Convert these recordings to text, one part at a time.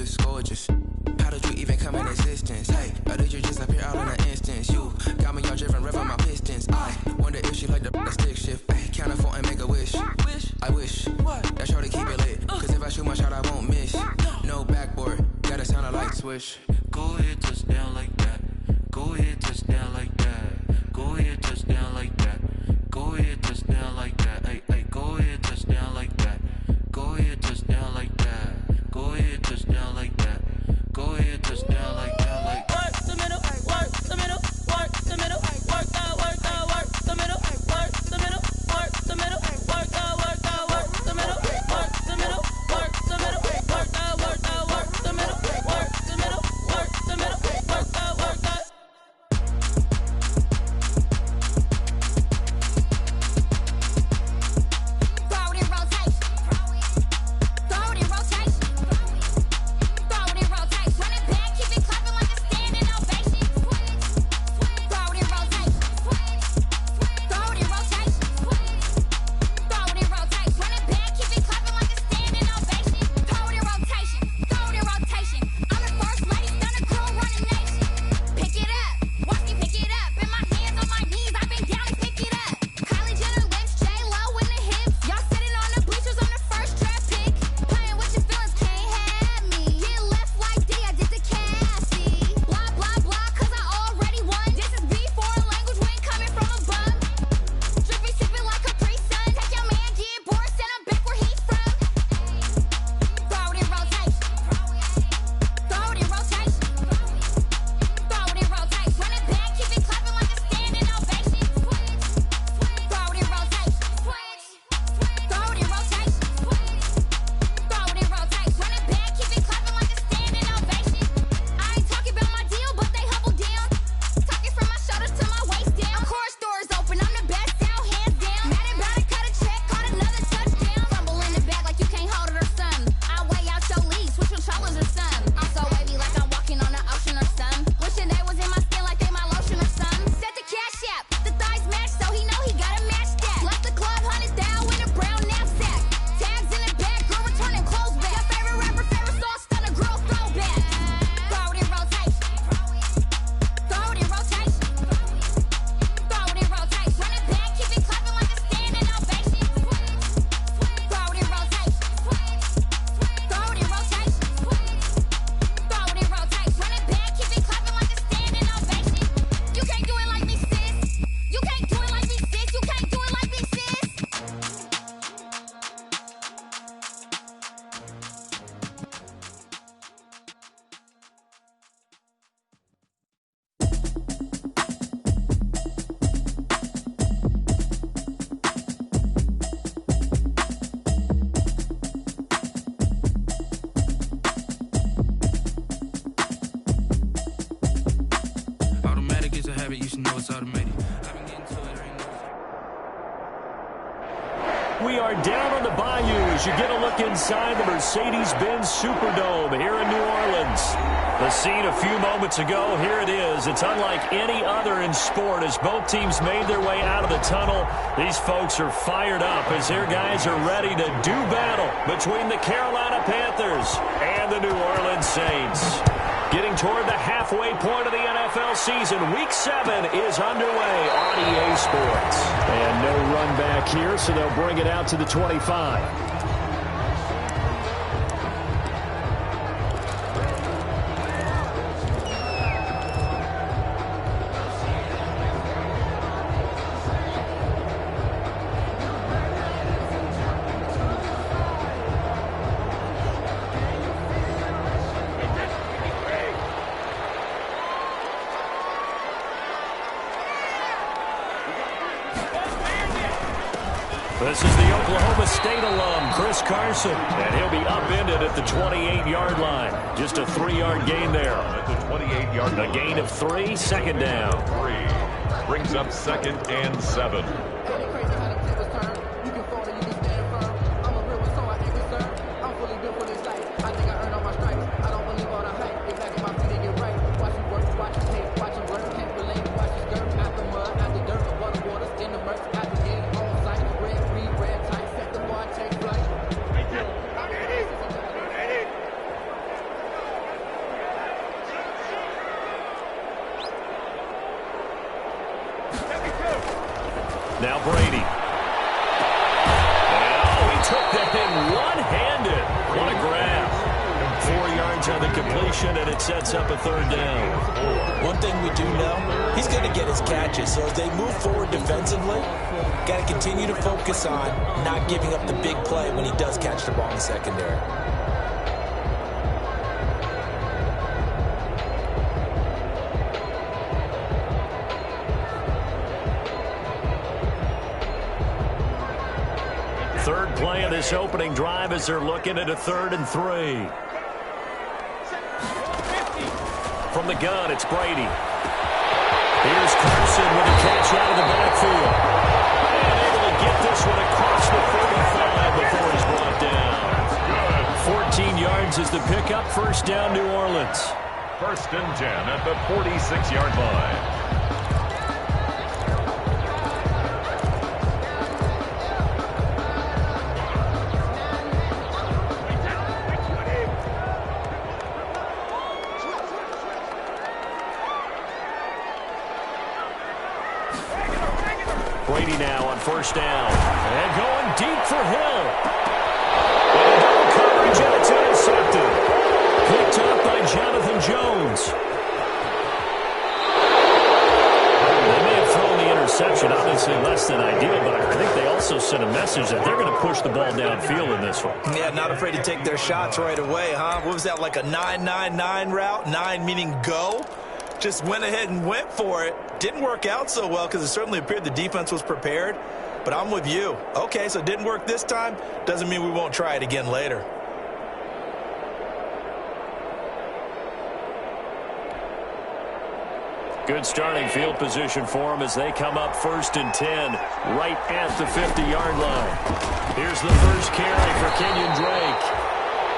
this gorgeous. How did you even come in existence? Hey, or did you just appear out in an instance? You got me all driven, revving my pistons. I wonder if she like the stick shift. Hey, count it 4 and make a wish. I wish that shorty keep it lit. Cause if I shoot my shot, I won't miss. No backboard, gotta sound a light switch. Go ahead, touch down like that. Go ahead, touch down like that. Go ahead, touch down like that. Go ahead, touch down like that. Hey, hey, go ahead, touch down like that. Go ahead, touch down like that. Go ahead, touch down like that. Go ahead, touch down like that. Like work the middle, work the middle, work the middle, work the middle, work the middle, work the middle, work the middle, work the middle, work the middle, work the middle, work the middle, work the middle, work the middle, work the. Throw it in rotation. Throw it in rotation. Throw it in rotation. Run it back, keep it clapping like a standing ovation. Throw it in rotation. Throw it in rotation. Throw it in rotation. Run it back, keep it clapping like a standing ovation. Throw it in rotation. Throw it in rotation. I'm the first lady, stunner crew, running nation. Pick it up, watch me pick it up. In my hands, on my knees, I've been down and pick it up. Kylie Jenner lips, J-Lo in the hips. Y'all sitting on the bleachers on the first draft pick. Playing with your feelings, can't have me. Get left like D, I did the Cassie. Blah, blah, blah, cause I already won. This is B4 language, we ain't coming from above. Drippy, sipping like a pre-sun. Take your man, get bored, send him back where he's from. Throw it in rotation. Throw it in rotation. Throw it in rotation. Run it back, keep it clapping like a standing ovation. Throw it in rotation. Throw it in rotation. Throw it in rotation. Run it back, keep it clapping like a standing ovation. I ain't talking about my deal, but they humble down. Talking from my shoulders to my waist down. Chorus doors open, I'm the best out, hands down. Mad about it, cut a check, caught another touchdown. Rumble in the bag like you can't hold it or something. I weigh out your league, switch controllers or something. I'm so wavy like I'm walking on the ocean or something. Wishing they was in my skin like they my lotion or something. Set the cash app, the thighs match, so he know he gotta match that. Left the club, 100,000 in a brown knapsack. Tags in the bag, girl returning clothes back. Your favorite rapper, favorite song, stunner, girl throwback. Throw it in rotation. Throw it in rotation. Throw it in rotation. Run it back, keep it clapping like a standing ovation. Throw it in rotation. Throw it in rotation. Throw it in rotation. Run it back, keep it clapping like a standing ovation. You can't do it like me, sis. You can't do it like me, sis. You can't do it like me, sis. Automatic is a habit, you should know it's automated. I've been getting to it, there ain't no. We are down on the bayou as you get a look inside the Mercedes-Benz Superdome here in New Orleans. The scene a few moments ago, here it is. It's unlike any other in sport as both teams made their way out of the tunnel. These folks are fired up as their guys are ready to do battle between the Carolina Panthers and the New Orleans Saints. Getting toward the halfway point of the NFL season, Week 7 is underway on EA Sports. And no run back here, so they'll bring it out to the 25. This is the Oklahoma State alum, Chris Carson, and he'll be upended at the 28-yard line. Just a 3-yard gain there. At the 28-yard line. A gain of 3, second down. 3 brings up 2nd and 7. Brady. Oh, he took that thing one-handed. What a grab. 4 yards on the completion, and it sets up a third down. One thing we do know, he's going to get his catches. So as they move forward defensively, got to continue to focus on not giving up the big play when he does catch the ball in the secondary. Third play of this opening drive as they're looking at a 3rd and 3. From the gun, it's Brady. Here's Carson with a catch out of the backfield. And able to get this one across the 45 before he's brought down. 14 yards is the pickup. First down, New Orleans. 1st and 10 at the 46-yard line. Brady now on 1st down. And going deep for Hill. And double coverage, and it's intercepted. Picked up by Jonathan Jones. They may have thrown the interception, obviously less than ideal, but I think they also sent a message that they're going to push the ball downfield in this one. Yeah, not afraid to take their shots right away, huh? What was that, like a 9-9-9 route? 9 meaning go? Just went ahead and went for it. Didn't work out so well because it certainly appeared the defense was prepared. But I'm with you. Okay, so it didn't work this time. Doesn't mean we won't try it again later. Good starting field position for them as they come up 1st and 10 right at the 50-yard line. Here's the first carry for Kenyon Drake.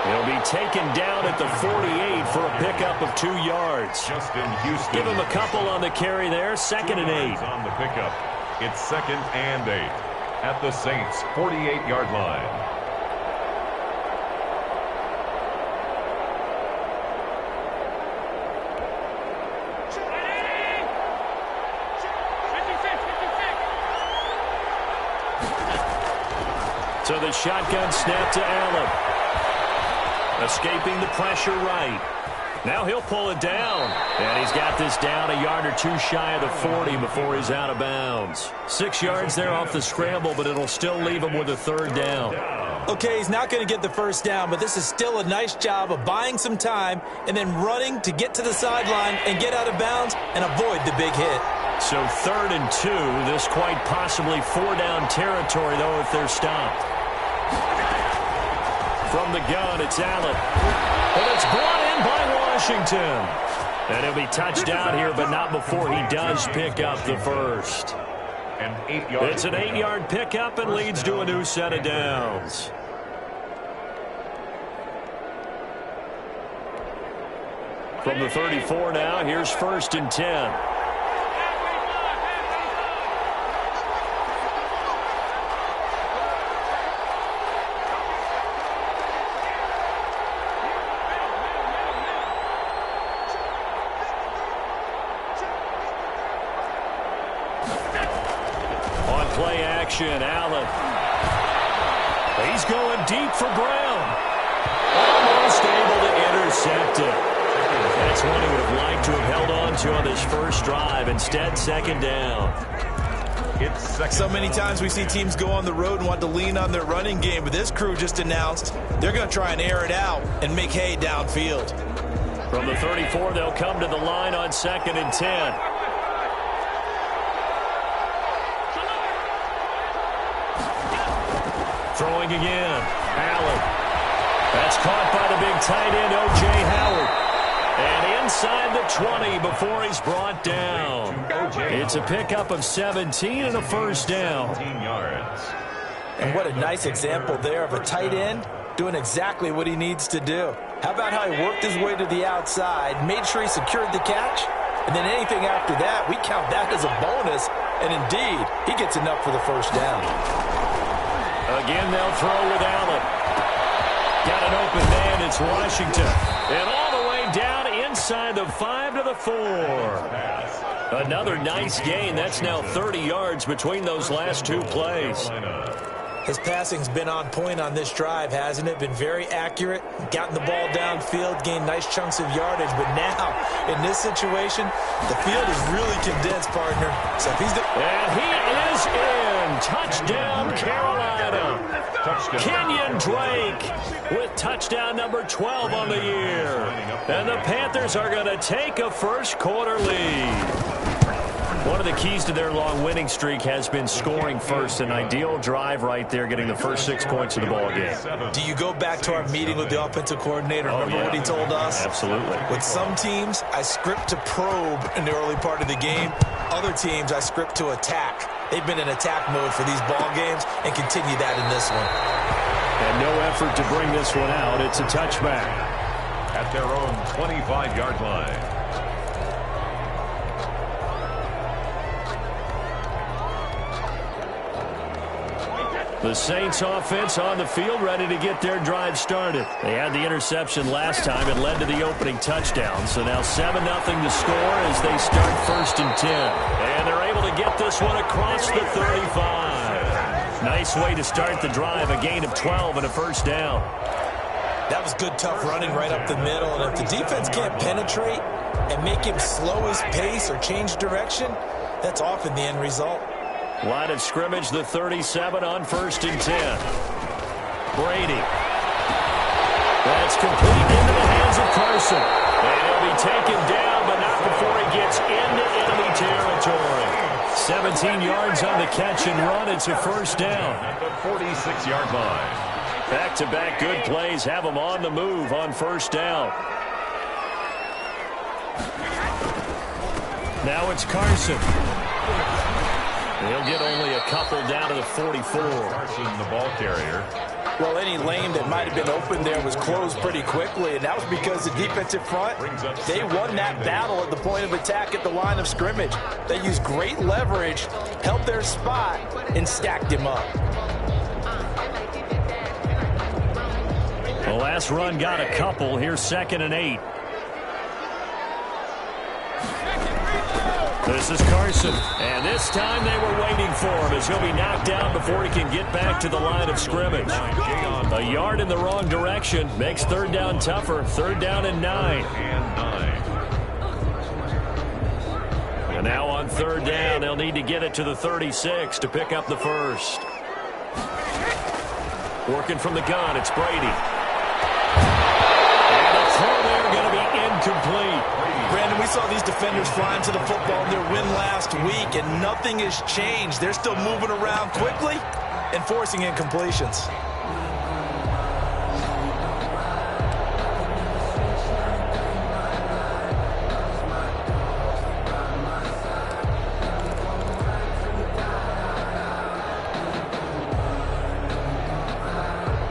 He'll be taken down at the 48 for a pickup of 2 yards. Justin Houston. Give him a couple on the carry there. 2nd and 8. On the pickup. It's 2nd and 8 at the Saints' 48-yard line. So the shotgun snap to Allen. Escaping the pressure right. Now he'll pull it down. And he's got this down a yard or 2 shy of the 40 before he's out of bounds. 6 yards there off the scramble, but it'll still leave him with a 3rd down. Okay, he's not going to get the 1st down, but this is still a nice job of buying some time and then running to get to the sideline and get out of bounds and avoid the big hit. So 3rd and 2. This quite possibly 4-down territory, though, if they're stopped. From the gun, it's Allen. And it's brought in by Washington. And he'll be touched down here, but not before he does pick up the first. It's an 8-yard pickup and leads to a new set of downs. From the 34 now, here's 1st and 10. Play action, Allen. He's going deep for Brown. Almost able to intercept it. That's one he would have liked to have held on to on this first drive. Instead, 2nd down. So many times we see teams go on the road and want to lean on their running game, but this crew just announced they're going to try and air it out and make hay downfield. From the 34, they'll come to the line on 2nd and 10. Throwing again. Allen. That's caught by the big tight end, O.J. Howard. And inside the 20 before he's brought down. It's a pickup of 17 and a 1st down. And what a nice example there of a tight end doing exactly what he needs to do. How about how he worked his way to the outside, made sure he secured the catch, and then anything after that, we count that as a bonus. And indeed, he gets enough for the 1st down. Again, they'll throw with Allen. Got an open man. It's Washington. And all the way down inside the 5 to the 4. Another nice gain. That's now 30 yards between those last two plays. His passing's been on point on this drive, hasn't it? Been very accurate, gotten the ball downfield, gained nice chunks of yardage. But now, in this situation, the field is really condensed, partner. So if he's and he is in. Touchdown, Carolina. Kenyon Drake with touchdown number 12 on the year. And the Panthers are going to take a first quarter lead. One of the keys to their long winning streak has been scoring first. An ideal drive right there, getting the first 6 points of the ball game. Do you go back to our meeting with the offensive coordinator? Remember what he told us? Absolutely. With some teams, I script to probe in the early part of the game. Other teams, I script to attack. They've been in attack mode for these ball games and continue that in this one. And no effort to bring this one out. It's a touchback. At their own 25-yard line. The Saints offense on the field, ready to get their drive started. They had the interception last time. It led to the opening touchdown. So now 7-0 to score as they start 1st and 10. And they're able to get this one across the 35. Nice way to start the drive. A gain of 12 and a first down. That was good, tough running right up the middle. And if the defense can't penetrate and make him slow his pace or change direction, that's often the end result. Line of scrimmage, the 37 on 1st and 10. Brady. That's complete into the hands of Carson. And he'll be taken down, but not before he gets into enemy territory. 17 yards on the catch and run. It's a first down. At the 46-yard line. Back-to-back good plays have them on the move on first down. Now it's Carson. He'll get only a couple down to the 44. Carson, the ball carrier. Well, any lane that might have been open there was closed pretty quickly, and that was because the defensive front, they won that battle at the point of attack at the line of scrimmage. They used great leverage, held their spot, and stacked him up. The last run got a couple. Here's 2nd and 8. This is Carson, and this time they were waiting for him as he'll be knocked down before he can get back to the line of scrimmage. A yard in the wrong direction makes 3rd down tougher. 3rd down and 9. And now on 3rd down, they'll need to get it to the 36 to pick up the first. Working from the gun, it's Brady. And the throw there going to be incomplete. Brandon, we saw these defenders flying to the football in their win last week, and nothing has changed. They're still moving around quickly and forcing incompletions.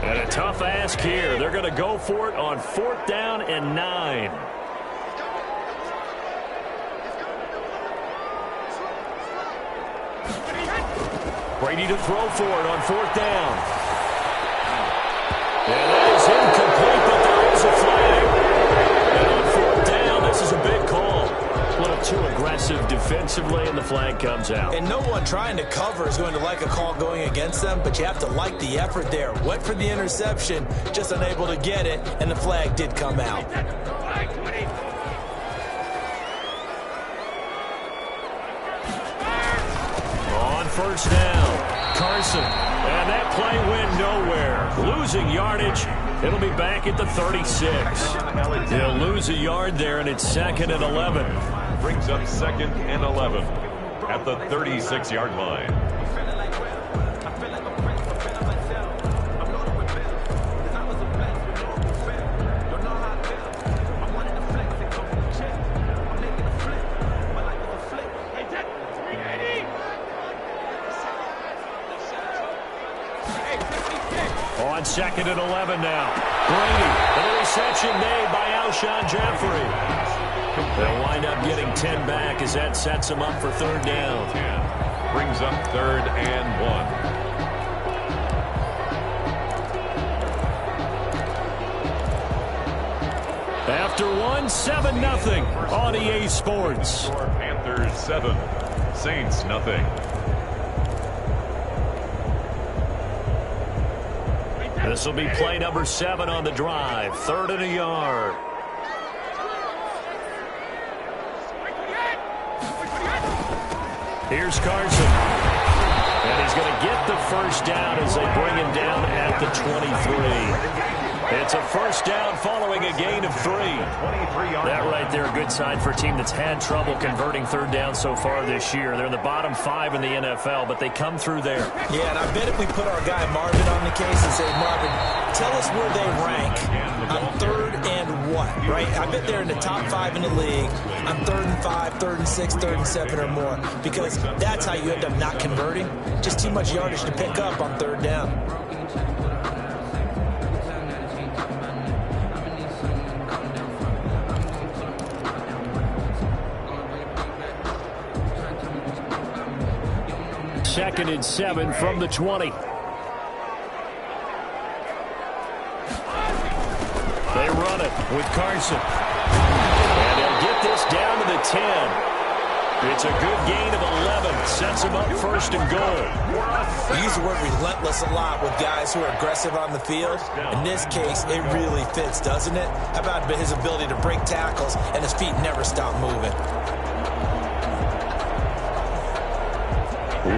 And a tough ask here. They're going to go for it on 4th down and 9. Brady to throw for it on 4th down. And that is incomplete, but there is a flag. And on 4th down, this is a big call. A little too aggressive defensively, and the flag comes out. And no one trying to cover is going to like a call going against them, but you have to like the effort there. Went for the interception, just unable to get it, and the flag did come out. On 1st down, Carson. And that play went nowhere. Losing yardage. It'll be back at the 36. They'll lose a yard there, and it's 2nd and 11. Brings up 2nd and 11 at the 36-yard line. On 2nd and 11 now. Brady, and the reception made by Alshon Jeffrey. They'll wind up getting 10 back as that sets them up for 3rd down. Brings up 3rd and 1. 1 after one, 7-0 on EA Sports. Panthers 7, Saints nothing. This will be play number 7 on the drive. 3rd and a yard. Here's Carson. And he's going to get the first down as they bring him down at the 23. It's a first down following a gain of 3. That right there, a good sign for a team that's had trouble converting 3rd down so far this year. They're in the bottom 5 in the NFL, but they come through there. Yeah, and I bet if we put our guy Marvin on the case and say, Marvin, tell us where they rank on 3rd and what, right? I bet they're in the top 5 in the league on 3rd and 5, 3rd and 6, 3rd and 7 or more, because that's how you end up not converting. Just too much yardage to pick up on 3rd down. Second and 7 from the 20. They run it with Carson. And they'll get this down to the 10. It's a good gain of 11. Sets him up 1st and goal. We use the word relentless a lot with guys who are aggressive on the field. In this case, it really fits, doesn't it? How about his ability to break tackles and his feet never stop moving?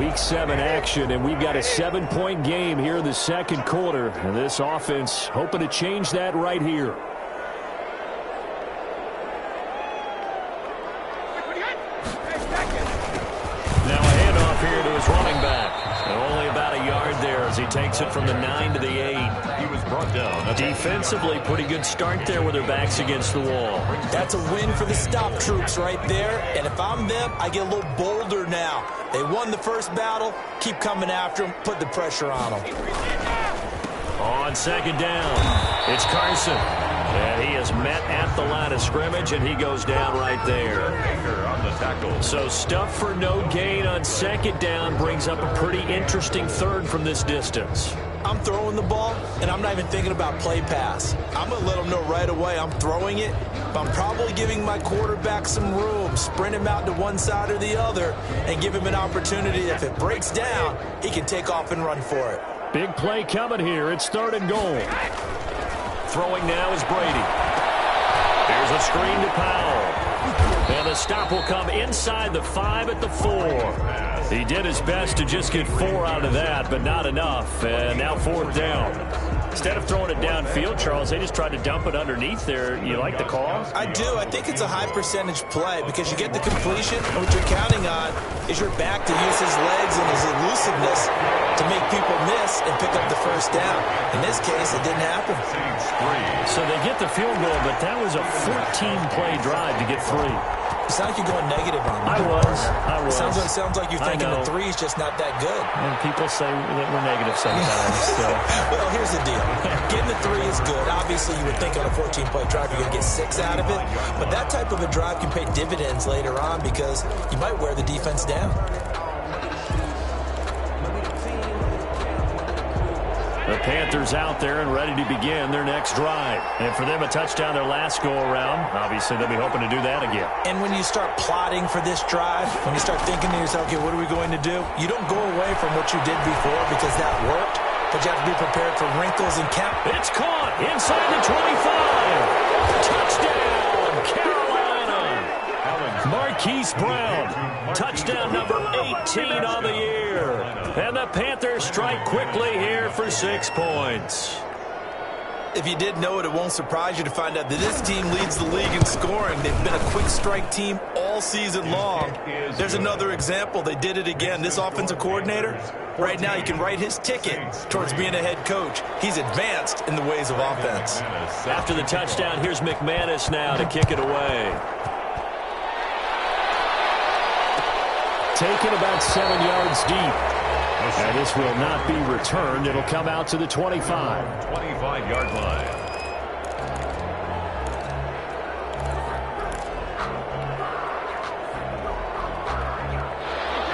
Week 7 action, and we've got a 7-point game here in the 2nd quarter. And this offense hoping to change that right here. Now a handoff here to his running back. And only about a yard there as he takes it from the 9 to the 8. He was brought down. Defensively, pretty good start there with their backs against the wall. That's a win for the stop troops right there. And if I'm them, I get a little bolder now. They won the first battle. Keep coming after them. Put the pressure on them. On 2nd down, it's Carson. And he is met at the line of scrimmage, and he goes down right there. On the tackle. So stuff for no gain on 2nd down brings up a pretty interesting 3rd from this distance. I'm throwing the ball, and I'm not even thinking about play pass. I'm going to let them know right away I'm throwing it, but I'm probably giving my quarterback some room, sprint him out to one side or the other, and give him an opportunity. If it breaks down, he can take off and run for it. Big play coming here. It's 3rd and goal. Throwing now is Brady. Here's a screen to Powell. And the stop will come inside the 5 at the 4. He did his best to just get 4 out of that, but not enough. And now 4th down. Instead of throwing it downfield, Charles, they just tried to dump it underneath there. You like the call? I do. I think it's a high percentage play because you get the completion, and what you're counting on is your back to use his legs and his elusiveness to make people miss and pick up the first down. In this case, it didn't happen. So they get the field goal, but that was a 14-play drive to get 3. It sounds like you're going negative on me. I was. Sounds like you're thinking the 3 is just not that good. And people say that we're negative sometimes. So. Well, here's the deal. Getting the 3 is good. Obviously, you would think on a 14-play drive you're going to get 6 out of it. But that type of a drive can pay dividends later on because you might wear the defense down. The Panthers out there and ready to begin their next drive. And for them, a touchdown their last go-around. Obviously, they'll be hoping to do that again. And when you start plotting for this drive, when you start thinking to yourself, okay, what are we going to do? You don't go away from what you did before because that worked, but you have to be prepared for wrinkles and count. It's caught inside the 25. Touchdown, Carolina. Marquise Brown, touchdown number 18 on the year. And the Panthers strike quickly here for 6 points. If you didn't know it, it won't surprise you to find out that this team leads the league in scoring. They've been a quick strike team all season long. There's another example. They did it again. This offensive coordinator, right now, you can write his ticket towards being a head coach. He's advanced in the ways of offense. After the touchdown, here's McManus now to kick it away. Taken about 7 yards deep. And this will not be returned. It'll come out to the 25. 25-yard line.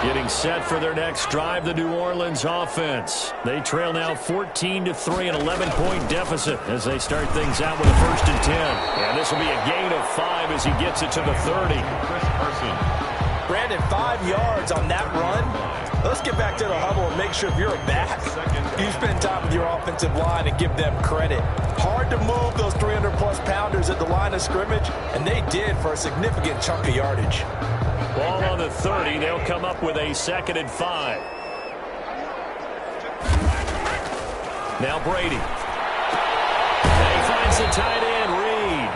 Getting set for their next drive, the New Orleans offense. They trail now 14-3, an 11-point deficit as they start things out with a 1st and 10. And this will be a gain of 5 as he gets it to the 30. Brandon, 5 yards on that run. Let's get back to the huddle and make sure if you're a back, you spend time with your offensive line and give them credit. Hard to move those 300-plus pounders at the line of scrimmage, and they did for a significant chunk of yardage. Ball on the 30. They'll come up with a 2nd and 5. Now Brady. And he finds the tight end, Reed.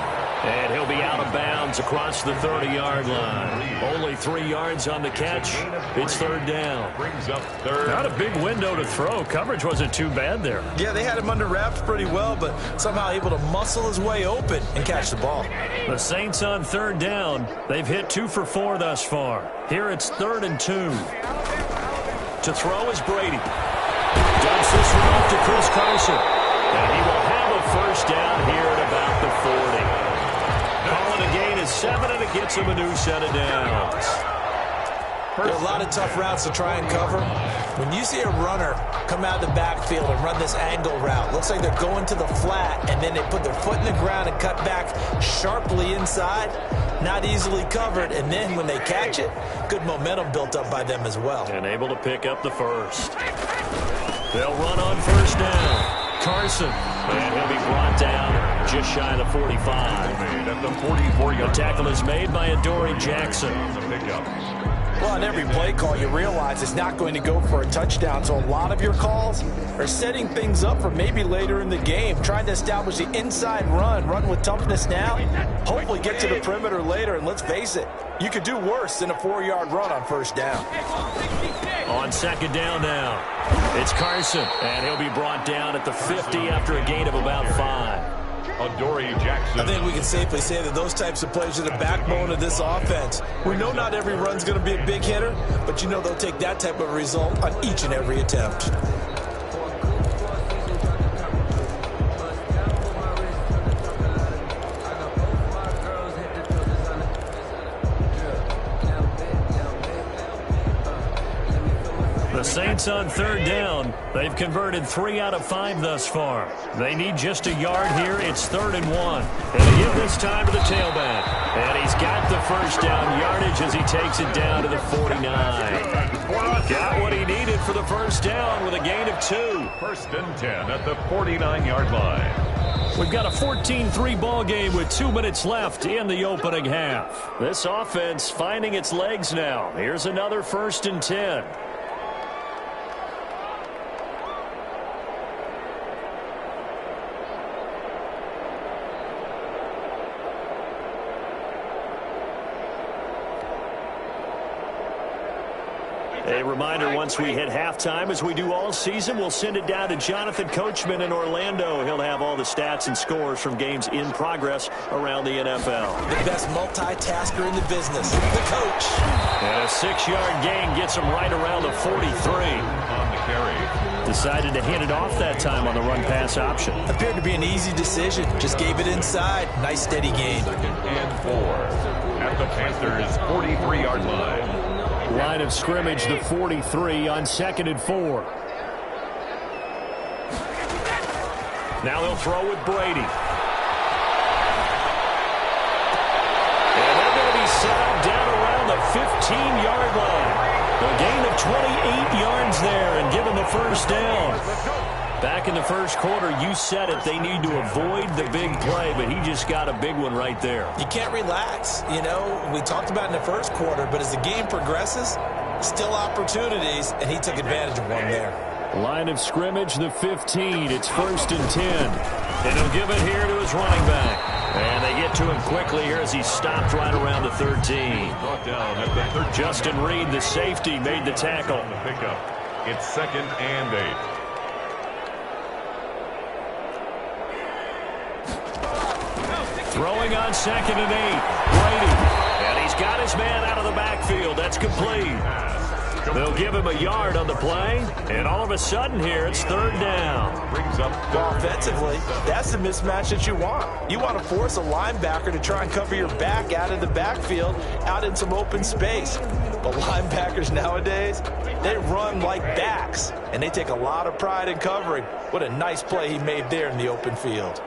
And he'll be out of bounds across the 30-yard line. Only 3 yards on the catch. It's 3rd down. Brings up 3rd. Not a big window to throw. Coverage wasn't too bad there. Yeah, they had him under wraps pretty well, but somehow able to muscle his way open and catch the ball. The Saints on 3rd down. They've hit 2 for 4 thus far. Here it's 3rd and 2. To throw is Brady. Dumps this one off to Chris Carson. And he will have a 1st down here at about the 40. Calling a gain is 7, and it gets him a new set of downs. There are a lot of tough routes to try and cover. When you see a runner come out of the backfield and run this angle route, looks like they're going to the flat, and then they put their foot in the ground and cut back sharply inside, not easily covered, and then when they catch it, good momentum built up by them as well. And able to pick up the 1st. They'll run on 1st down. Carson, and he'll be brought down just shy of the 45. At the 44-yard. The tackle is made by Adoree Jackson. Well, on every play call, you realize it's not going to go for a touchdown, so a lot of your calls are setting things up for maybe later in the game, trying to establish the inside run with toughness now, hopefully get to the perimeter later, and let's face it, you could do worse than a 4-yard run on 1st down. On 2nd down now, it's Carson, and he'll be brought down at the 50 after a gain of about 5. Adoree Jackson. I think we can safely say that those types of plays are the backbone of this offense. We know not every run's going to be a big hitter, but you know they'll take that type of result on each and every attempt. The Saints on 3rd down. They've converted 3 out of 5 thus far. They need just a yard here. It's 3rd and 1. And they give this time to the tailback. And he's got the 1st down yardage as he takes it down to the 49. Got what he needed for the 1st down with a gain of 2. 1st and 10 at the 49-yard line. We've got a 14-3 ball game with 2 minutes left in the opening half. This offense finding its legs now. Here's another 1st and 10. A reminder, once we hit halftime, as we do all season, we'll send it down to Jonathan Coachman in Orlando. He'll have all the stats and scores from games in progress around the NFL. The best multitasker in the business, the coach. And a 6-yard gain gets him right around the 43. On the carry. Decided to hand it off that time on the run-pass option. Appeared to be an easy decision. Just gave it inside. Nice, steady gain. 2nd and 4 at the Panthers' 43-yard line. Line of scrimmage, the 43 on 2nd and 4. Now they'll throw with Brady. And they're going to be set up down around the 15-yard line. A gain of 28 yards there and given the 1st down. Back in the 1st quarter, you said it, they need to avoid the big play, but he just got a big one right there. You can't relax. You know, we talked about in the 1st quarter, but as the game progresses, still opportunities, and he took advantage of one there. Line of scrimmage, the 15. It's 1st and 10. And he'll give it here to his running back. And they get to him quickly here as he stopped right around the 13. Brought down at the 13. Justin Reed, the safety, made the tackle. The pickup. It's 2nd and 8. Throwing on 2nd and 8. Brady. And he's got his man out of the backfield. That's complete. They'll give him a yard on the play. And all of a sudden here, it's 3rd down. Brings up Well, offensively, that's the mismatch that you want. You want to force a linebacker to try and cover your back out of the backfield, out in some open space. But linebackers nowadays, they run like backs, and they take a lot of pride in covering. What a nice play he made there in the open field.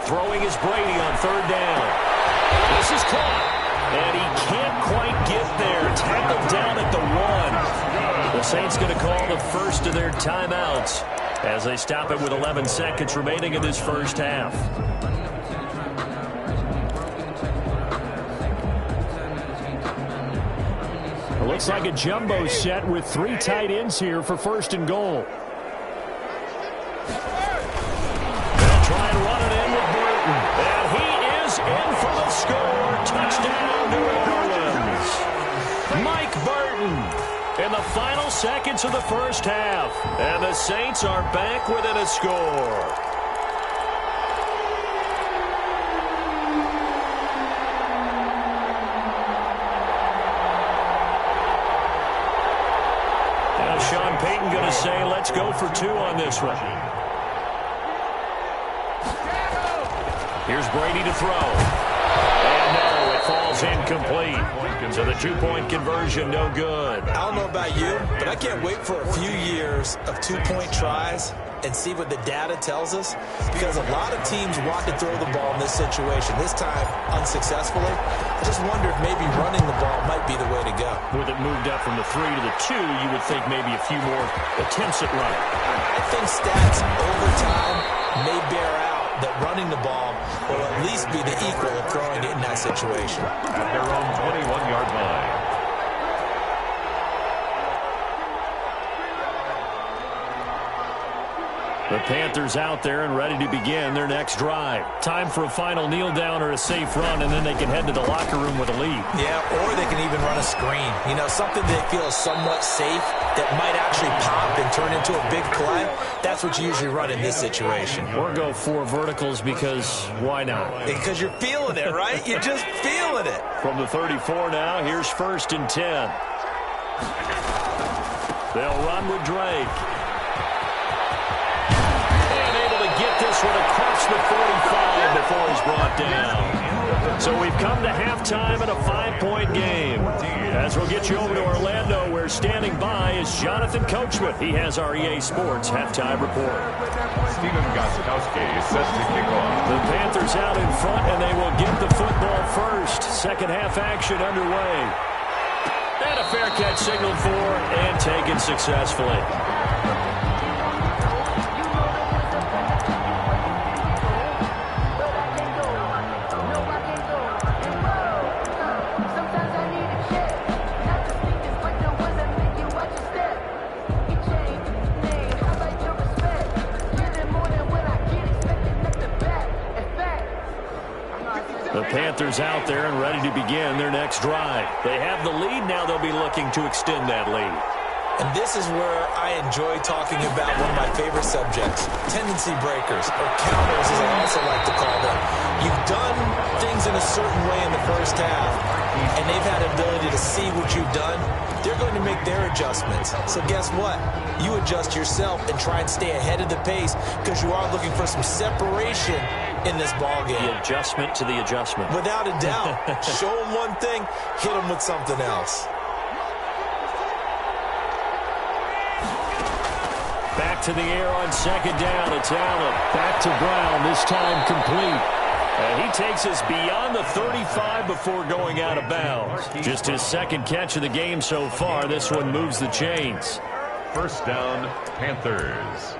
Throwing is Brady on 3rd down. This is caught, and he can't quite get there. Tackled down at the 1. The Saints going to call the first of their timeouts as they stop it with 11 seconds remaining in this first half. It looks like a jumbo set with 3 tight ends here for 1st and goal. They'll try and run it in with Burton. And he is in for the score. Touchdown, New Orleans. Mike Burton in the final seconds of the first half. And the Saints are back within a score. Now Sean Payton going to say, let's go for 2 on this one. Here's Brady to throw. And no, it falls incomplete. So the 2-point conversion, no good. I don't know about you, but I can't wait for a few years of 2-point tries and see what the data tells us, because a lot of teams want to throw the ball in this situation, this time unsuccessfully. I just wonder if maybe running the ball might be the way to go. With it moved up from the 3 to the 2, you would think maybe a few more attempts at running. I think stats over time may bear out that running the ball will at least be the equal of throwing it in that situation. At their own 21-yard line. The Panthers out there and ready to begin their next drive. Time for a final kneel down or a safe run, and then they can head to the locker room with a lead. Yeah, or they can even run a screen. You know, something they feel is somewhat safe that might actually pop and turn into a big play. That's what you usually run in this situation. Or go 4 verticals, because why not? Because you're feeling it, right? You're just feeling it. From the 34 now, here's 1st and 10. They'll run with Drake. This one across the 45 before he's brought down. So we've come to halftime in a 5-point game. As we'll get you over to Orlando, where standing by is Jonathan Coachman. He has our EA Sports halftime report. Steven Gostkowski is set to kick off. The Panthers out in front, and they will get the football first. Second half action underway. And a fair catch signaled for and taken successfully. Panthers out there and ready to begin their next drive. They have the lead now. They'll be looking to extend that lead. And this is where I enjoy talking about one of my favorite subjects, tendency breakers, or counters as I also like to call them. You've done things in a certain way in the first half, and they've had the ability to see what you've done. They're going to make their adjustments. So guess what? You adjust yourself and try and stay ahead of the pace, because you are looking for some separation in this ball game. The adjustment to the adjustment. Without a doubt. Show them one thing, hit them with something else. Back to the air on 2nd down. It's Allen. Back to Brown, this time complete. And he takes us beyond the 35 before going out of bounds. Just his 2nd catch of the game so far. This one moves the chains. 1st down, Panthers.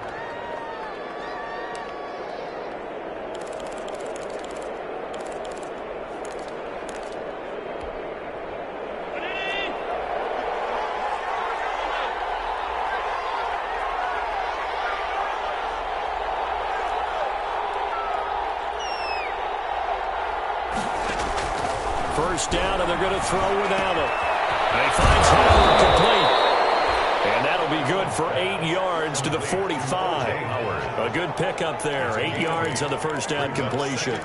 First down, and they're going to throw without him. And he finds Howard complete. And that'll be good for 8 yards to the 45. A good pickup there. 8 yards on the first down completion.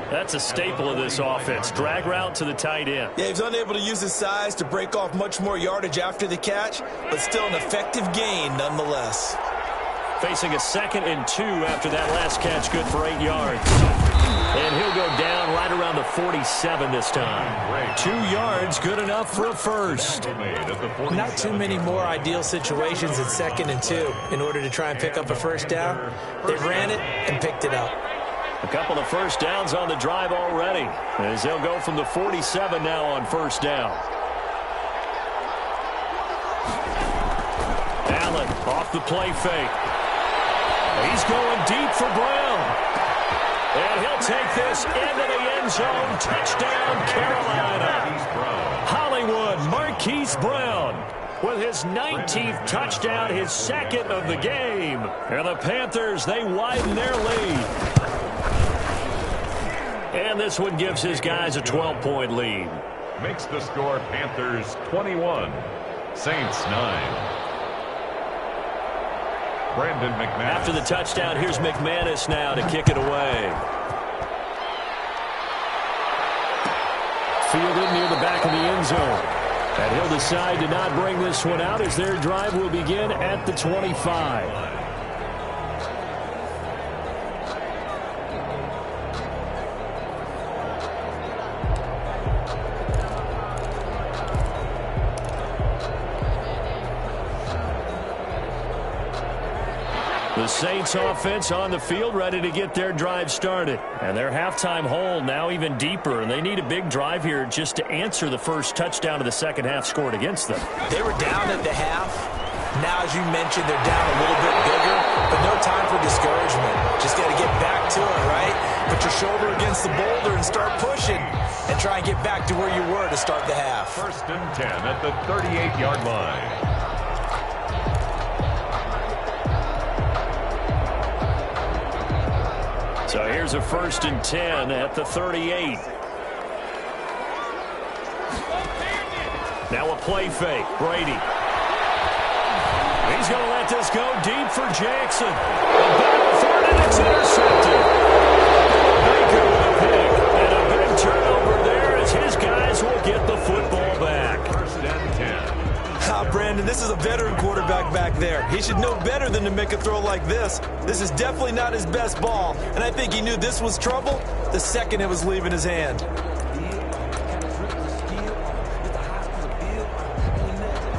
That's a staple of this offense. Drag route to the tight end. Yeah, he's unable to use his size to break off much more yardage after the catch, but still an effective gain nonetheless. Facing a 2nd and 2 after that last catch, good for 8 yards. And he'll go down right around the 47 this time. 2 yards, good enough for a first. Not too many more ideal situations in 2nd and 2 in order to try and pick up a first down. They ran it and picked it up. A couple of first downs on the drive already, as they'll go from the 47 now on first down. Allen off the play fake. He's going deep for Brown. And he'll take this into the end zone. Touchdown, Carolina. Hollywood Marquise Brown with his 19th touchdown, his 2nd of the game. And the Panthers, they widen their lead. And this one gives his guys a 12-point lead. Makes the score Panthers 21, Saints 9. Brandon McManus. After the touchdown, here's McManus now to kick it away. Fielded near the back of the end zone. And he'll decide to not bring this one out as their drive will begin at the 25. The Saints offense on the field ready to get their drive started. And their halftime hole now even deeper. And they need a big drive here just to answer the first touchdown of the second half scored against them. They were down at the half. Now, as you mentioned, they're down a little bit bigger. But no time for discouragement. Just got to get back to it, right? Put your shoulder against the boulder and start pushing. And try and get back to where you were to start the half. 1st and 10 at the 38-yard line. So here's a 1st and 10 at the 38. Now a play fake. Brady. He's going to let this go deep for Jackson. About a 3rd and it's intercepted. Baker with a pick. And a big turnover there as his guys will get the football back. 1st and 10. Brandon, this is a veteran quarterback back there. He should know better than to make a throw like this. This is definitely not his best ball, and I think he knew this was trouble the second it was leaving his hand.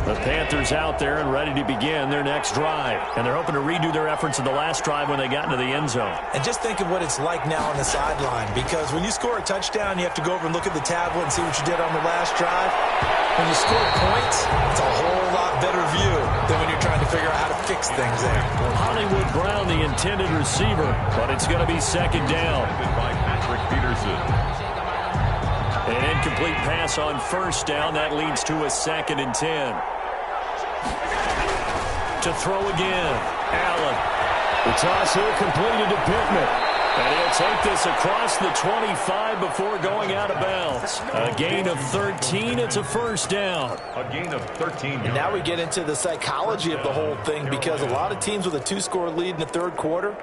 The Panthers out there and ready to begin their next drive. And they're hoping to redo their efforts in the last drive when they got into the end zone. And just think of what it's like now on the sideline, because when you score a touchdown, you have to go over and look at the tablet and see what you did on the last drive. When you score points, it's a whole lot better view than when you're trying to figure out how to fix things there. Hollywood Brown, the intended receiver, but it's going to be 2nd down. By Patrick Peterson. An incomplete pass on 1st down. That leads to a 2nd and 10. To throw again. Allen. The toss here completed to Pittman. And he'll take this across the 25 before going out of bounds. A gain of 13. It's a 1st down. A gain of 13. And now we get into the psychology of the whole thing, because a lot of teams with a 2-score lead in the 3rd quarter,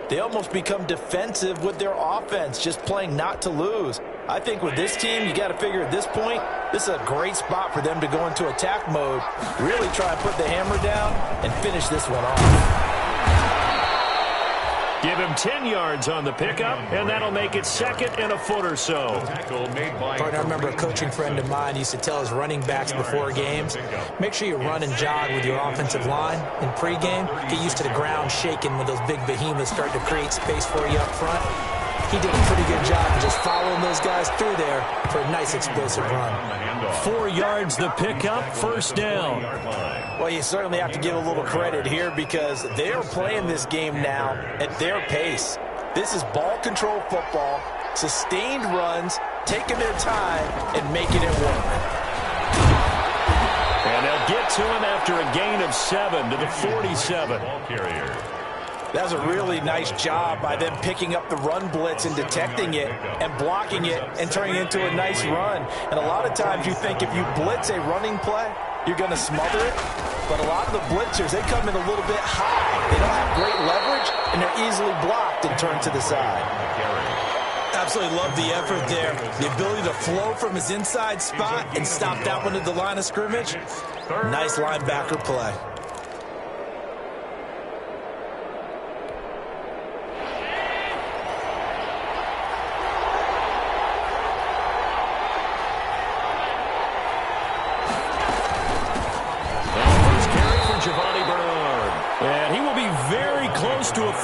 they almost become defensive with their offense, just playing not to lose. I think with this team, you got to figure at this point, this is a great spot for them to go into attack mode, really try and put the hammer down and finish this one off. Give him 10 yards on the pickup, and that'll make it 2nd and a foot or so. I remember a coaching friend of mine used to tell his running backs before games, make sure you run and jog with your offensive line. In pregame, get used to the ground shaking when those big behemoths start to create space for you up front. He did a pretty good job of just following those guys through there for a nice explosive run. 4 yards the pickup, 1st down. Well, you certainly have to give a little credit here, because they are playing this game now at their pace. This is ball control football, sustained runs, taking their time and making it work. And they'll get to him after a gain of 7 to the 47. Ball carrier. That was a really nice job by them picking up the run blitz and detecting it and blocking it and turning it into a nice run. And a lot of times you think if you blitz a running play, you're going to smother it. But a lot of the blitzers, they come in a little bit high. They don't have great leverage, and they're easily blocked and turned to the side. Absolutely love the effort there. The ability to flow from his inside spot and stop that one at the line of scrimmage. Nice linebacker play.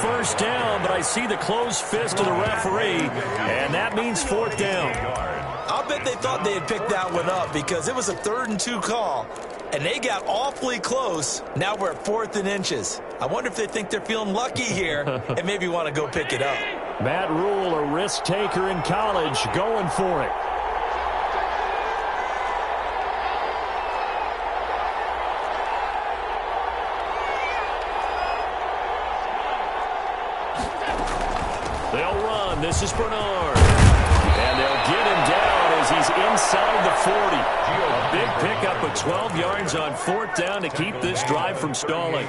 first down, but I see the closed fist of the referee, and that means fourth down. I'll bet they thought they had picked that one up because it was a 3rd and 2 call, and they got awfully close. Now we're at 4th and inches. I wonder if they think they're feeling lucky here and maybe want to go pick it up. Matt Rule, a risk taker in college, going for it. They'll run. This is Bernard. And they'll get him down as he's inside the 40. A big pickup of 12 yards on 4th down to keep this drive from stalling.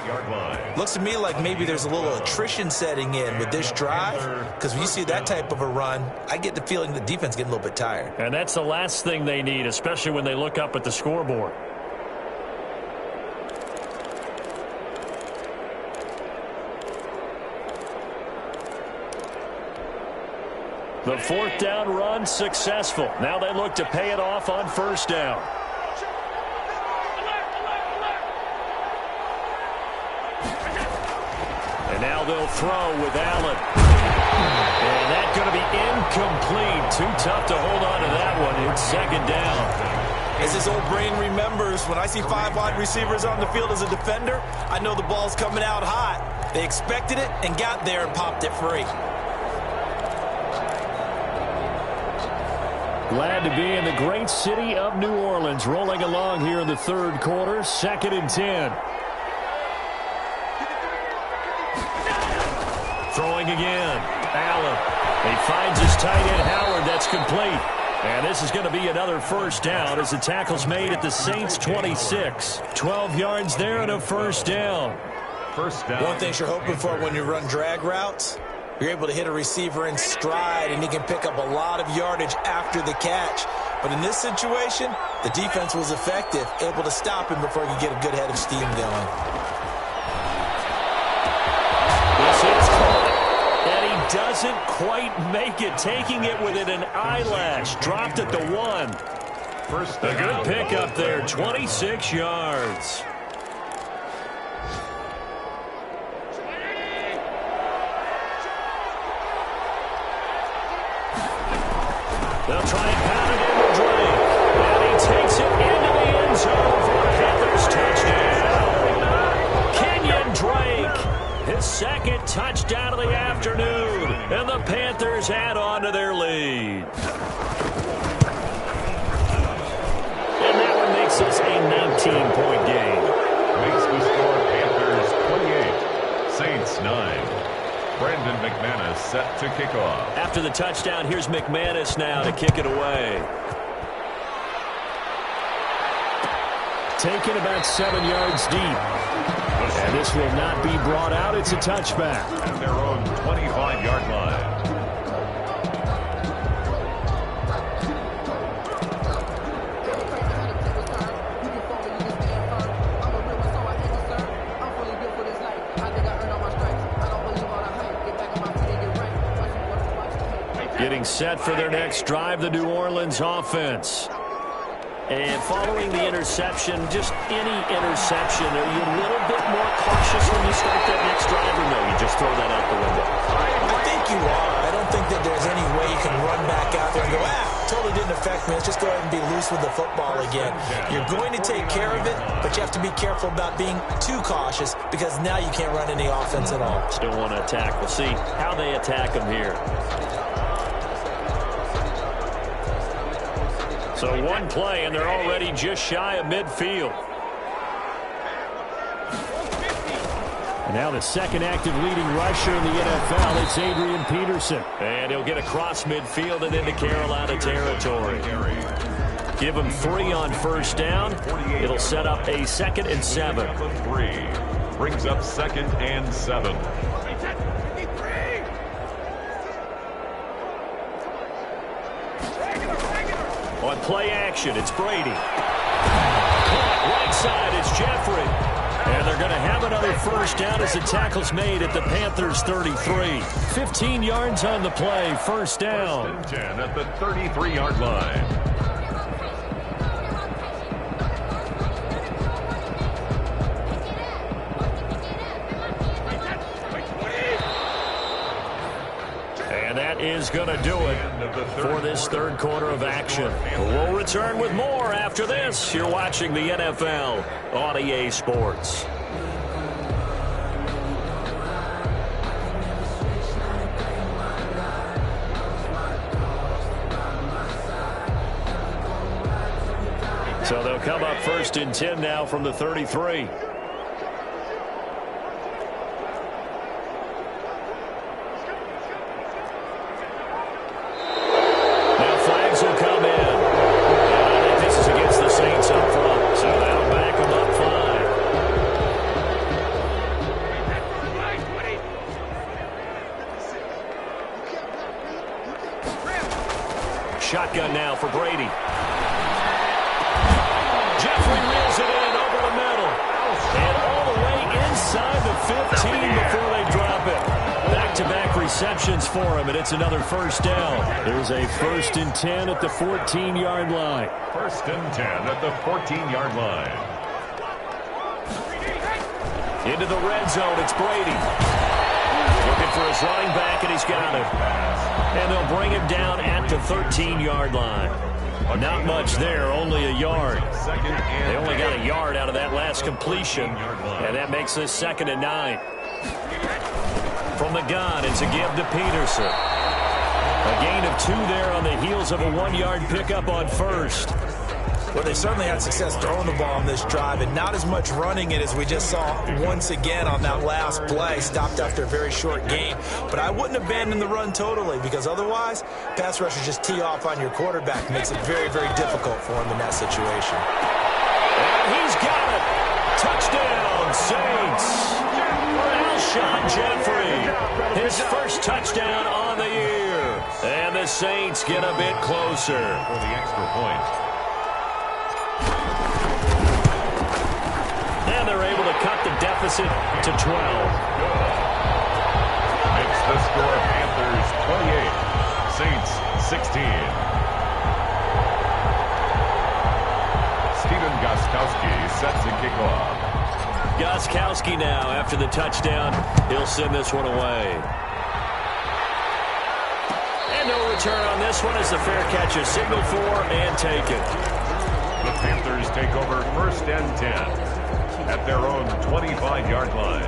Looks to me like maybe there's a little attrition setting in with this drive, because when you see that type of a run, I get the feeling the defense getting a little bit tired. And that's the last thing they need, especially when they look up at the scoreboard. The 4th down run successful. Now they look to pay it off on 1st down. And now they'll throw with Allen. And that's going to be incomplete. Too tough to hold on to that one. It's 2nd down. As his old brain remembers, when I see 5 wide receivers on the field as a defender, I know the ball's coming out hot. They expected it and got there and popped it free. Glad to be in the great city of New Orleans, rolling along here in the 3rd quarter, 2nd and 10. Throwing again. Allen. He finds his tight end, Howard. That's complete. And this is going to be another 1st down as the tackle's made at the Saints' 26. 12 yards there and a 1st down. One thing you're hoping for when you run drag routes, you're able to hit a receiver in stride, and he can pick up a lot of yardage after the catch. But in this situation, the defense was effective, able to stop him before he could get a good head of steam going. This is caught, and he doesn't quite make it, taking it within an eyelash. Dropped at the 1. A good pickup there, 26 yards. They'll try and pound it into Drake. And he takes it into the end zone for a Panthers touchdown. Kenyon Drake, his 2nd touchdown of the afternoon. And the Panthers add on to their lead. And that one makes this a 19-point game. Makes the score Panthers 28, Saints 9. Brandon McManus set to kick off. After the touchdown, here's McManus now to kick it away. Taken about 7 yards deep. And this will not be brought out. It's a touchback. At their own 25-yard line. Getting set for their next drive, the New Orleans offense. And following the interception, just any interception, are you a little bit more cautious when you start that next drive, or no, you just throw that out the window? I think you are. I don't think that there's any way you can run back out there and go, totally didn't affect me. Let's just go ahead and be loose with the football again. You're going to take care of it, but you have to be careful about being too cautious because now you can't run any offense at all. Still want to attack. We'll see how they attack them here. So one play, and they're already just shy of midfield. And now the 2nd active leading rusher in the NFL, it's Adrian Peterson. And he'll get across midfield and into Carolina territory. Give him 3 on 1st down. It'll set up a 2nd and 7. Brings up 2nd and 7. On play action, it's Brady. Caught right side, it's Jeffrey. And they're going to have another 1st down as the tackle's made at the Panthers' 33. 15 yards on the play, 1st down. 1st and 10 at the 33-yard line. And that is going to do it for this third quarter of action. We'll return with more after this. You're watching the NFL on EA Sports. So they'll come up 1st and 10 now from the 33. Now flags will come in. And I think this is against the Saints up front. So that'll back them up 5. Shotgun now for Brady. Reels it in over the middle. And all the way inside the 15 before they drop it. Back-to-back receptions for him, and it's another first down. There's a 1st and 10 at the 14-yard line. 1st and 10 at the 14-yard line. Into the red zone, it's Brady. Looking for his running back, and he's got him. And they'll bring him down at the 13-yard line. Not much there, only a yard. They only got a yard out of that last completion, and that makes this 2nd and 9. From the gun, it's a give to Peterson. A gain of 2 there on the heels of a 1-yard pickup on 1st. Well, they certainly had success throwing the ball on this drive, and not as much running it as we just saw once again on that last play. Stopped after a very short gain. But I wouldn't abandon the run totally, because otherwise, pass rushers just tee off on your quarterback. Makes it very, very difficult for him in that situation. And he's got it. Touchdown, Saints. Alshon Jeffrey, his first touchdown on the year. And the Saints get a bit closer. For the extra point. And they're able to cut the deficit to 12. Makes the score Panthers 28, Saints 16. Steven Gostkowski set to kick off. Gostkowski now after the touchdown. He'll send this one away. And no return on this one as the fair catch is signaled for and taken. The Panthers take over 1st and 10. At their own 25-yard line.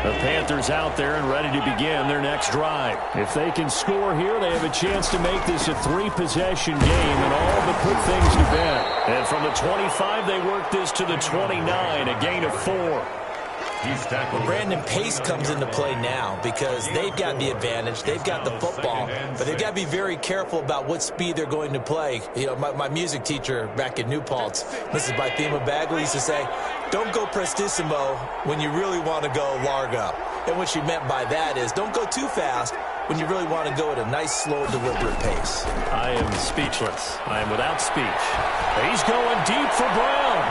The Panthers out there and ready to begin their next drive. If they can score here, they have a chance to make this a 3-possession game and all but put things to bed. And from the 25, they work this to the 29, a gain of 4. Well, Brandon, pace comes into play now because they've got the advantage. They've got the football, but they've got to be very careful about what speed they're going to play. You know, my music teacher back in New Paltz, this is by Thema Bagley, used to say, don't go prestissimo when you really want to go largo. And what she meant by that is don't go too fast when you really want to go at a nice, slow, deliberate pace. I am speechless. I am without speech. He's going deep for Brown.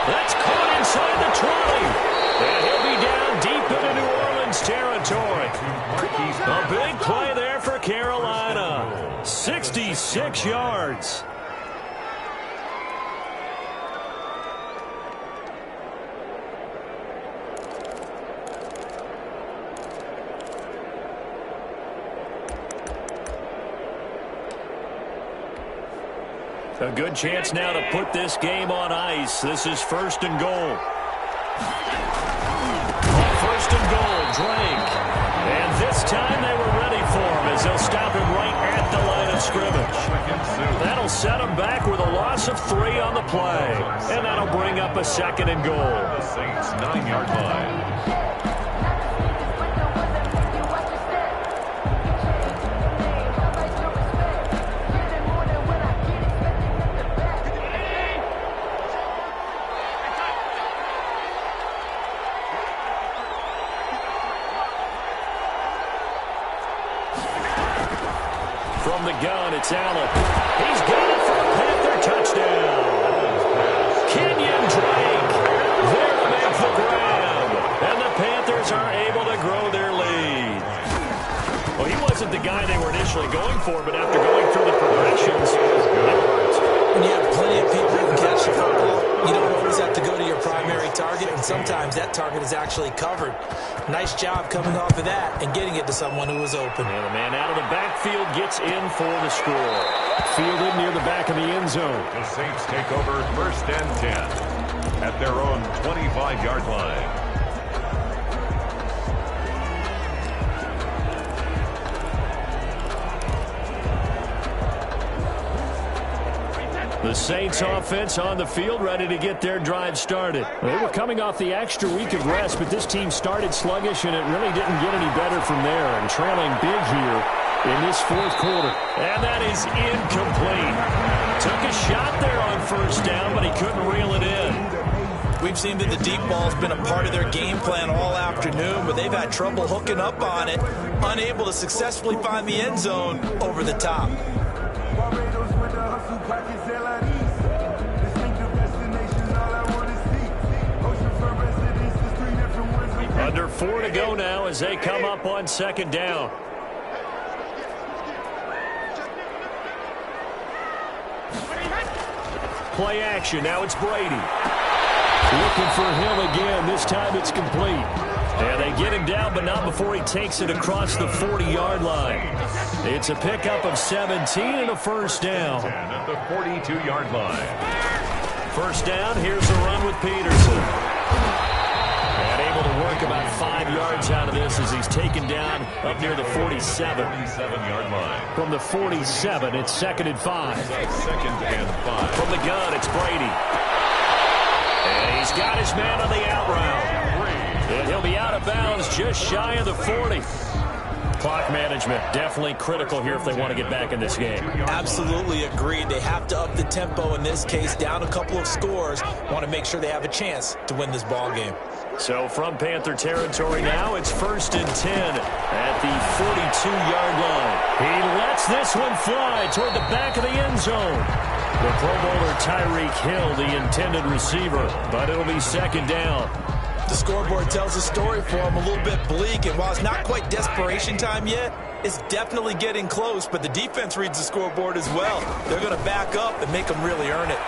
That's caught inside the 20. And he'll be down deep into New Orleans territory. A big play there for Carolina. 66 yards. A good chance now to put this game on ice. This is 1st and goal. On 1st and goal, Drake. And this time they were ready for him as they'll stop him right at the line of scrimmage. That'll set him back with a loss of 3 on the play. And that'll bring up a 2nd and goal. The Saints 9-yard line. From the gun, it's Allen. He's got it for a Panther touchdown. Kenyon Drake there to make the grab. And the Panthers are able to grow their lead. Well, he wasn't the guy they were initially going for, but after going through the progressions, it worked. When you have plenty of people who can catch possession football, you don't always have to go to your primary target, and sometimes that target is actually covered. Nice job coming off of that and getting it to someone who was open. And the man out of the backfield gets in for the score. Fielded near the back of the end zone. The Saints take over 1st and 10 at their own 25-yard line. The Saints offense on the field, ready to get their drive started. They were coming off the extra week of rest, but this team started sluggish, and it really didn't get any better from there. And trailing big here in this fourth quarter. And that is incomplete. Took a shot there on 1st down, but he couldn't reel it in. We've seen that the deep ball's been a part of their game plan all afternoon, but they've had trouble hooking up on it, unable to successfully find the end zone over the top. Under 4 to go now as they come up on 2nd down. Play action. Now it's Brady. Looking for him again. This time it's complete. And they get him down, but not before he takes it across the 40-yard line. It's a pickup of 17 and a 1st down. At the 42-yard line. 1st down. Here's a run with Peterson. And able to work about 5 yards out of this as he's taken down up near the 47. 47-yard line. From the 47, it's 2nd and 5. 2nd and 5. From the gun, it's Brady. And he's got his man on the out route. And he'll be out of bounds just shy of the 40. Clock management definitely critical here if they want to get back in this game. Absolutely agreed. They have to up the tempo in this case, down a couple of scores. Want to make sure they have a chance to win this ball game. So from Panther territory now, it's 1st and 10 at the 42-yard line. He lets this one fly toward the back of the end zone. The Pro Bowler Tyreek Hill, the intended receiver, but it'll be 2nd down. The scoreboard tells a story for him, a little bit bleak, and while it's not quite desperation time yet, it's definitely getting close, but the defense reads the scoreboard as well. They're going to back up and make them really earn it.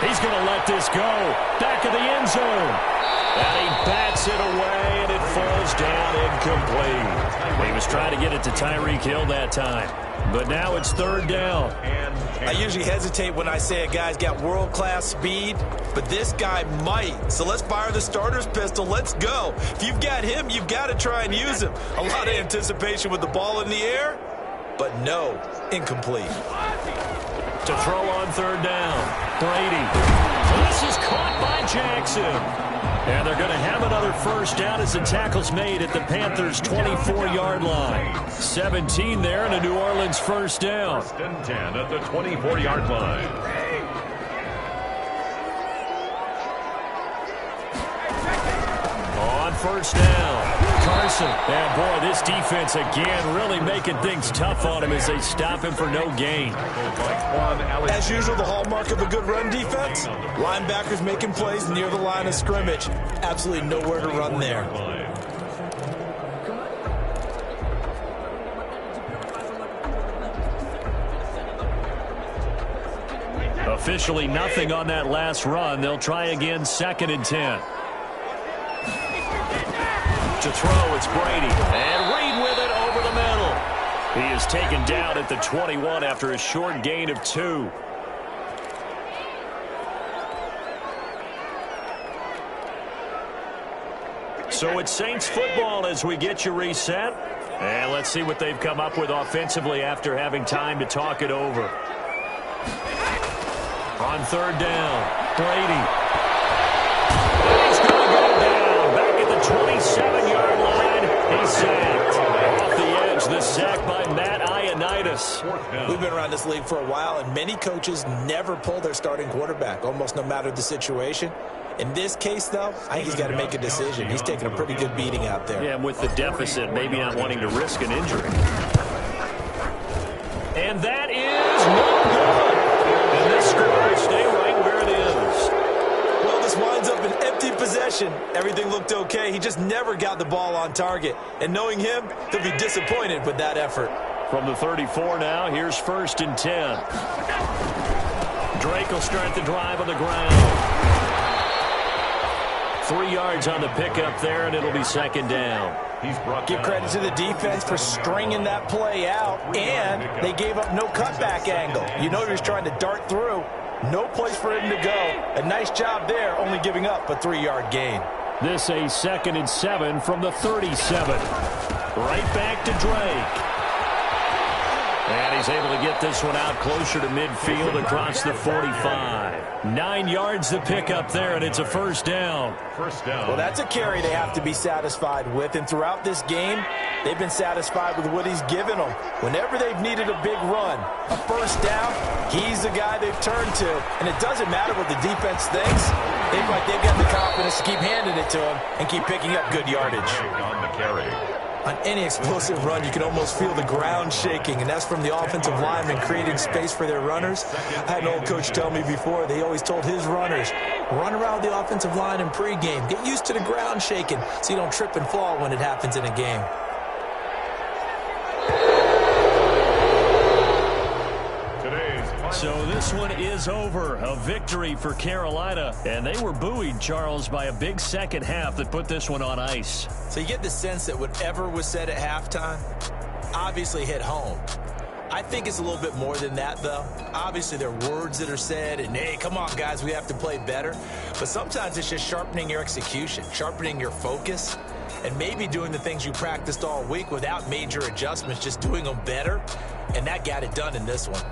He's going to let this go. Back of the end zone. And he bats it away, and it falls down incomplete. He was trying to get it to Tyreek Hill that time. But now it's 3rd down. I usually hesitate when I say a guy's got world-class speed, but this guy might. So let's fire the starter's pistol. Let's go. If you've got him, you've got to try and use him. A lot of anticipation with the ball in the air, but no, incomplete. To throw on 3rd down, Brady. This is caught by Jackson. And they're going to have another 1st down as the tackle's made at the Panthers' 24-yard line. 17 there and a New Orleans 1st down. 1st and 10 at the 24-yard line. On 1st down, Carson. And boy, this defense again really making things tough on him as they stop him for no gain. As usual, the hallmark of a good run defense, linebackers making plays near the line of scrimmage. Absolutely nowhere to run there. Officially nothing on that last run. They'll try again 2nd and 10. To throw, it's Brady. And Reed with it over the middle. He is taken down at the 21 after a short gain of 2. So it's Saints football as we get you reset. And let's see what they've come up with offensively after having time to talk it over. On 3rd down, Brady. He's going to go down back at the 27-yard line. He's sacked. Off the edge, the sack by Matt Ioannidis. We've been around this league for a while, and many coaches never pull their starting quarterback, almost no matter the situation. In this case, though, I think he's got to make a decision. He's taking a pretty good beating out there. Yeah, and with the deficit, maybe not wanting to risk an injury. And that is no good. And this score will stay right where it is. Well, this winds up an empty possession. Everything looked okay. He just never got the ball on target. And knowing him, he'll be disappointed with that effort. From the 34 now, here's 1st and 10. Drake will start the drive on the ground. 3 yards on the pickup there, and it'll be second down. Give credit to the defense for stringing that play out, and they gave up no cutback angle. You know he was trying to dart through. No place for him to go. A nice job there, only giving up a 3-yard gain. This a 2nd and 7 from the 37. Right back to Drake. And he's able to get this one out closer to midfield across the 45. 9 yards to pick up there, and it's a first down. Well, that's a carry they have to be satisfied with. And throughout this game, they've been satisfied with what he's given them. Whenever they've needed a big run, a first down, he's the guy they've turned to. And it doesn't matter what the defense thinks. They've got the confidence to keep handing it to him and keep picking up good yardage. On the carry. On any explosive run, you can almost feel the ground shaking, and that's from the offensive linemen creating space for their runners. I had an old coach tell me before, they always told his runners, run around the offensive line in pregame. Get used to the ground shaking so you don't trip and fall when it happens in a game. So this one is over. A victory for Carolina. And they were buoyed, Charles, by a big second half that put this one on ice. So you get the sense that whatever was said at halftime obviously hit home. I think it's a little bit more than that, though. Obviously, there are words that are said, and, hey, come on, guys, we have to play better. But sometimes it's just sharpening your execution, sharpening your focus, and maybe doing the things you practiced all week without major adjustments, just doing them better. And that got it done in this one.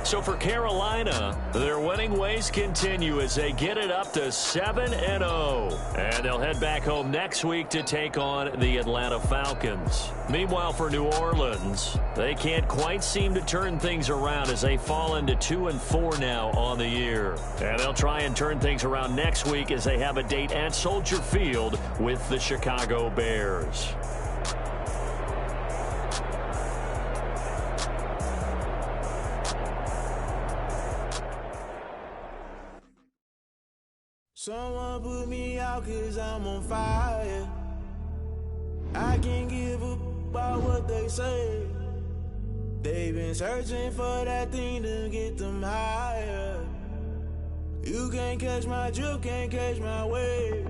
So for Carolina, their winning ways continue as they get it up to 7-0. And they'll head back home next week to take on the Atlanta Falcons. Meanwhile, for New Orleans, they can't quite seem to turn things around as they fall into 2-4 now on the year. And they'll try and turn things around next week as they have a date at Soldier Field with the Chicago Bears. Someone put me out 'cause I'm on fire. I can't give up about what they say. They've been searching for that thing to get them higher. You can't catch my drift, can't catch my wave.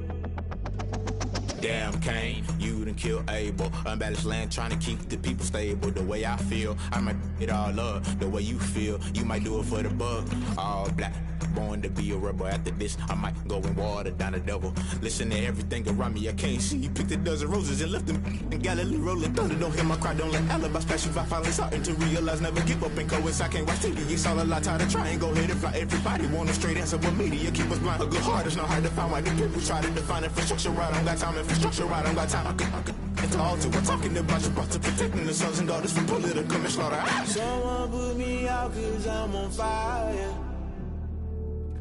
Damn, Kane, you done killed Abel. Unbalanced land, trying to keep the people stable. The way I feel, I might it all up. The way you feel, you might do it for the buck. All black, born to be a rebel. After this, I might go and water down the devil. Listen to everything around me, I can't see. You picked a dozen roses and left them in Galilee rolling thunder. Don't hear my cry, don't let alibis pass you by. Finally starting to realize, never give up and coincide. Can't watch TV, it's all a lot. Time to try and go ahead and fly. Everybody want a straight answer, but media keep us blind. A good heart is not hard to find. Why the people try to define infrastructure right? I don't got time, infrastructure right, I don't got time. It's all to we're talking about you, brought to protecting the sons and daughters from political manslaughter. Someone put me out 'cause I'm on fire.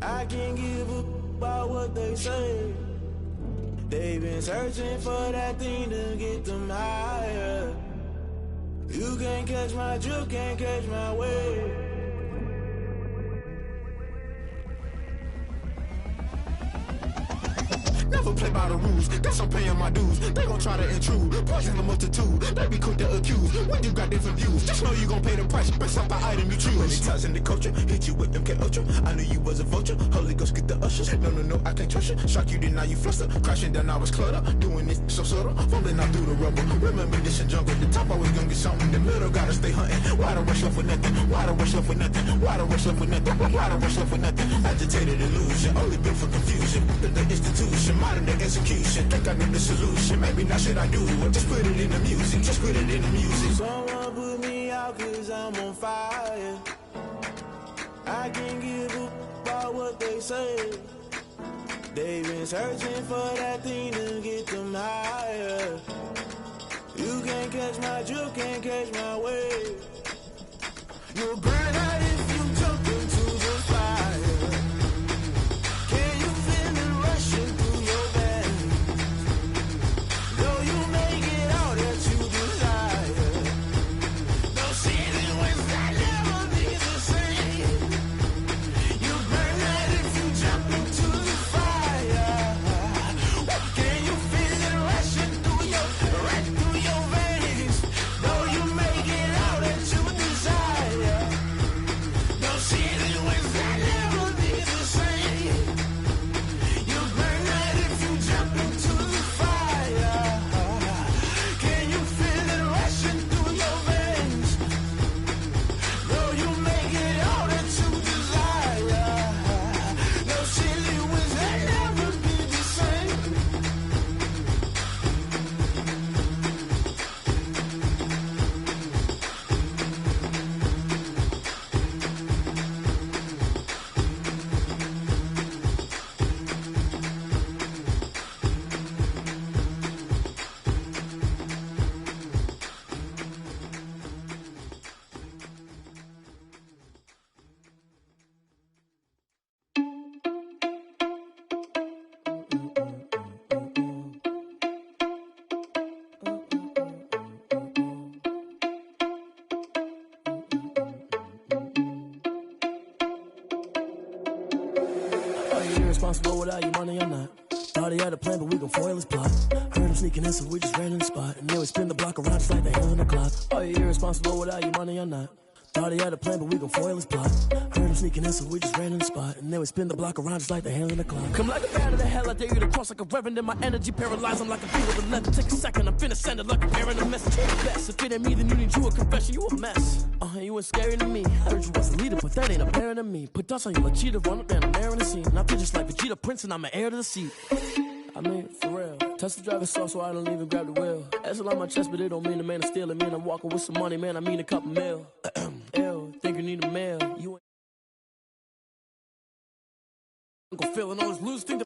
I can't give up about what they say. They've been searching for that thing to get them higher. You can't catch my drift, can't catch my wave. Never play by the rules, guess I'm paying my dues. They gon' try to intrude, poison the multitude. They be quick to accuse, when you got different views. Just know you gon' pay the price, based off the item you choose. Many times in the culture, hit you with them K-Ultra. I knew you was a vulture, Holy Ghost get the ushers. No, I can't trust you. Shock you, then now you fluster. Crashing down, I was cluttered. Doing this so subtle, fumbling out through the rubble. Remember this and jungle, the top always gonna get something. The middle gotta stay hunting. Why the rush left with nothing? Why the rush left with nothing? Why the rush left with nothing? Why the rush left with nothing? Agitated illusion, only built for confusion. The institution, modern day execution. Think I know the solution. Maybe not should I do it? Just put it in the music. Just put it in the music. Someone put me out 'cause I'm on fire. I can't give up about what they say. They've been searching for that thing to get them higher. You can't catch my drift, can't catch my wave. You'll burn out if you jump into the fire. Can you feel it rushing through your veins? Though you make it all that you desire. No season when that never be the same. You burn out if you jump into the fire. Can you feel it rushing through your veins? Though you make it all that you desire. you irresponsible without your money or not? Thought he had a plan, but we gon' foil his plot. Heard him sneaking in, so we just ran in the spot. And then we spin the block around just like the hands on the clock. Are you irresponsible without your money or not? Thought he had a plan, but we gon' foil his plot. Heard him sneaking in, so we just ran in the spot. And then we spin the block around just like the hands on the clock. Come like a bat of the hell, I dare you to cross like a reverend. And my energy paralyzed, I'm like a beat with a leather. Take a second, I'm finna send it like a bearing a message. Best, if it ain't me, then you need you a confession, you a mess. You ain't scary to me. Heard you was a leader, but that ain't apparent to me. Put dust on you like cheetah, run up and I'm airing the scene. And I feel just like Vegeta Prince, and I'm an heir to the seat. I mean, for real. Touch the driver's soft, so I don't even grab the wheel. That's on my chest, but it don't mean the man is stealing. Man, I'm walking with some money, man, I mean a couple mil. Ew, think you need a mail. You ain't gonna feel all this loose thing.